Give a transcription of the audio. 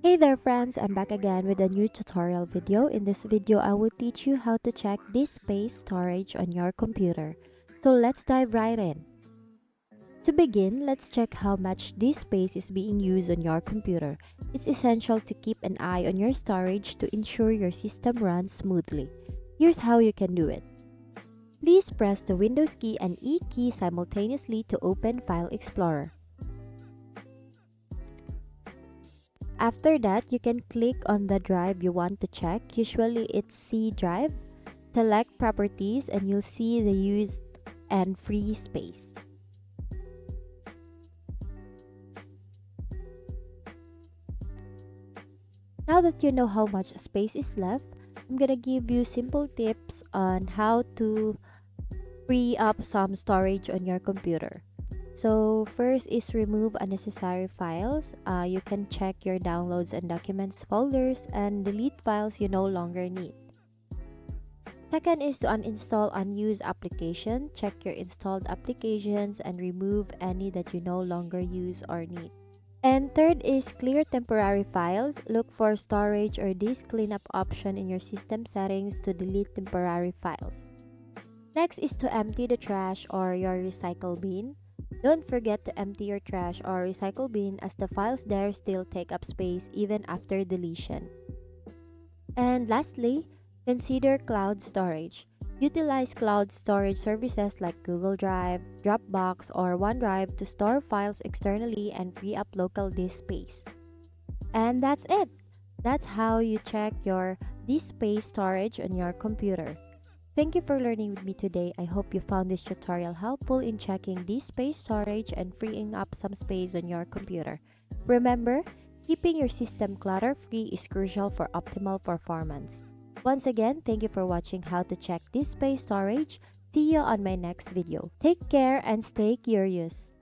Hey there friends, I'm back again with a new tutorial video. In this video, I will teach you how to check disk space storage on your computer. So let's dive right in. To begin, let's check how much disk space is being used on your computer. It's essential to keep an eye on your storage to ensure your system runs smoothly. Here's how you can do it. Please press the Windows key and E key simultaneously to open File Explorer. After that, you can click on the drive you want to check. Usually it's C drive. Select Properties and you'll see the used and free space. Now that you know how much space is left, I'm gonna give you simple tips on how to free up some storage on your computer. So first is remove unnecessary files. You can check your downloads and documents folders and delete files you no longer need. Second is to uninstall unused application. Check your installed applications and remove any that you no longer use or need. And third is clear temporary files. Look for storage or disk cleanup option in your system settings to delete temporary files. Next is to empty the trash or your recycle bin. Don't forget to empty your trash or recycle bin as the files there still take up space even after deletion. And lastly, consider cloud storage. Utilize cloud storage services like Google Drive, Dropbox, or OneDrive to store files externally and free up local disk space. And that's it. That's how you check your disk space storage on your computer. Thank you for learning with me today. I hope you found this tutorial helpful in checking disk space storage and freeing up some space on your computer. Remember, keeping your system clutter-free is crucial for optimal performance. Once again, thank you for watching how to check disk space storage. See you on my next video. Take care and stay curious.